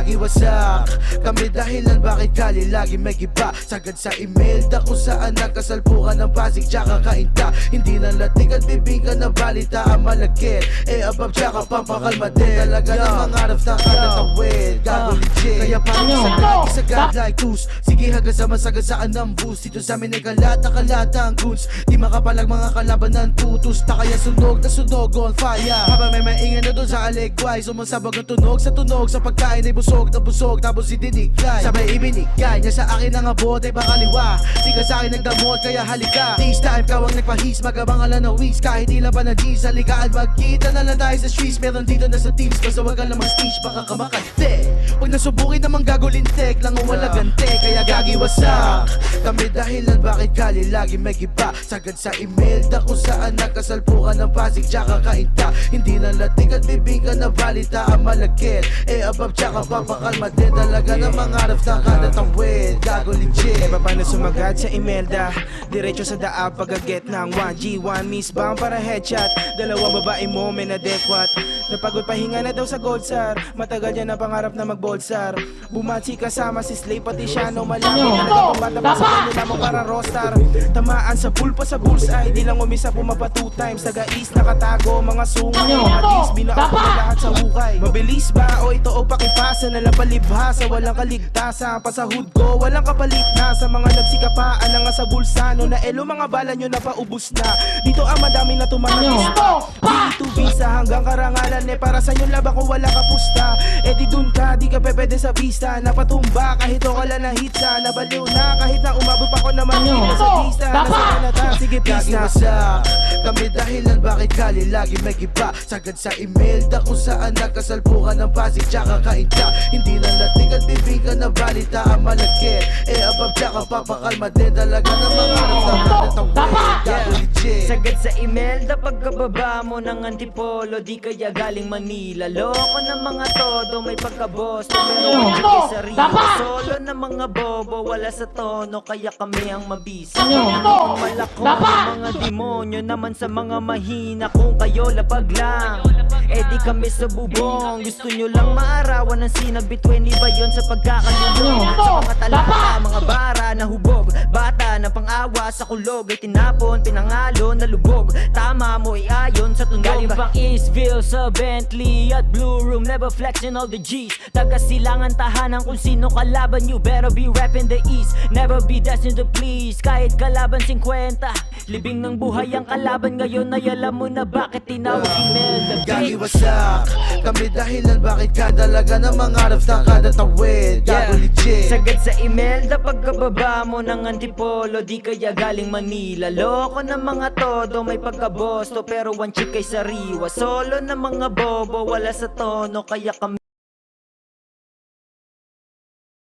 gagi wasak. Kami dahilan bakit kali lagi may giba. Sagad sa email da kung saan nakasalpukan ng Pasig tsaka kainta. Hindi na lating at bibingka na balita ang malagkit. Above tsaka pampakalma din. Talaga na mangarap na katatawid. Gago legit. Kaya parang sagad like tools. Sige hanggang sa masagasaan ng boost. Dito sa amin ay kalata ang goons. Di makapalag mga kalaban ng tutus. Na kaya sunog na sunog on fire. Habang may maingay na doon sa aligway. Sumasabog ang tunog. Sa pagkain ay busog na busog. Tapos idinigay. Sabay ibinigay niya sa akin ang abot ay bakaliwa. Di ka sa akin nagdamot kaya halika. This time ka ang nagpahis. Magabangalan ng weeks. Kahit di lang pa ng G's. Halikaan magkita na lang tayo sa streets. Meron dito na sa teams. Basta wag ka lang mag-stage. Baka ka makante. Pag nasubukin namang gagolintek lang ang wala gante. Kaya gagi wasak. Kami dahilan bakit kali lagi may giba. Sagad sa email da kung saan nakasalpukan ng Pasig tsaka kainta. Hindi na lating at bibingka na balita ang malagkit. Above tsaka papakalma din. Talaga na mangarap na katatawid. Gago legit. Baba na sumagad sa Imelda. Diretso sa daap pag-get ng 1G1 miss bomb para headshot. Dalawang babae mo may nadekwat. Napagod pahinga na daw sa Goldstar. Matagal yan na pangarap na mag-Boldstar. Bumatsi kasama si Slay pati siya no malaki. Talaga pambata pa sa kanila mo para rockstar. Tamaan sa pulpa sa bullseye. Di lang umisa pumapa 2 times. Taga-east nakatago mga sungay. Mga kings binaako na lahat sa hukay. Mabilis ba o ito o pakipasa na lapalibhasa. Walang kaligtasan pa sa hood ko. Walang kapalit na sa mga nagsikapaan na nga sa bulsano. Na elo mga bala nyo na paubos na. Dito ang madami na tumanagista. Dito visa hanggang karangalan. Para sa yung laban ko wala kapusta. Di dun ka, di ka pwede sa vista. Napatumba kahit o ka lang na hitsa. Nabaliw na kahit na umabot pa ko naman dito sa vista. Nasa na ta, sige Gagi pista. wasak. Kami dahilan bakit kali lagi may giba. Sagad sa email da kung saan nakasalpukan ng Pasig tsaka kainta. Hindi na lating at bibingka na balita ang malagkit. Above tsaka papakalma din. Talaga na mangarap na katatawid. Gago legit. Sagad sa email da pagkababa mo ng antipolo. Di kaya galing Manila. Loko ng mga todo may pagkaboss. Pero hindi sa Rio. Solo ng mga bobo wala sa tono. Kaya kami ang mabisa. Malako ng mga demonyo naman sa mga mahina. Kung kayo lapag lang di kami sa bubong. Gusto nyo lang maarawan ng sinag. Between iba yun sa pagkakalulong. Sa mga talata, mga bara na hubog. Bata na pang-awa sa kulog ay tinapon, pinangalo na lubog. Tama mo ay ayon sa tunog. Galing pang Eastville sa Bentley at Blue Room. Never flexing all the G's. Taga-silangan tahanan kung sino kalaban. You better be rapping the East. Never be destined to please. Kahit kalaban 50. Libing ng buhay ang kalaban ngayon. Ay alam mo na bakit tinawag Imelda. Gagi wasak. Kami dahilan bakit ka dalaga na mangarap na katatawid. Gago legit. Sagad sa Imelda pagkababa mo ng antipolo. Di kaya galing Manila. Loko ng mga todo may pagkabosto. Pero one chick ay sariwa. Solo ng mga bobo wala sa tono. Kaya kami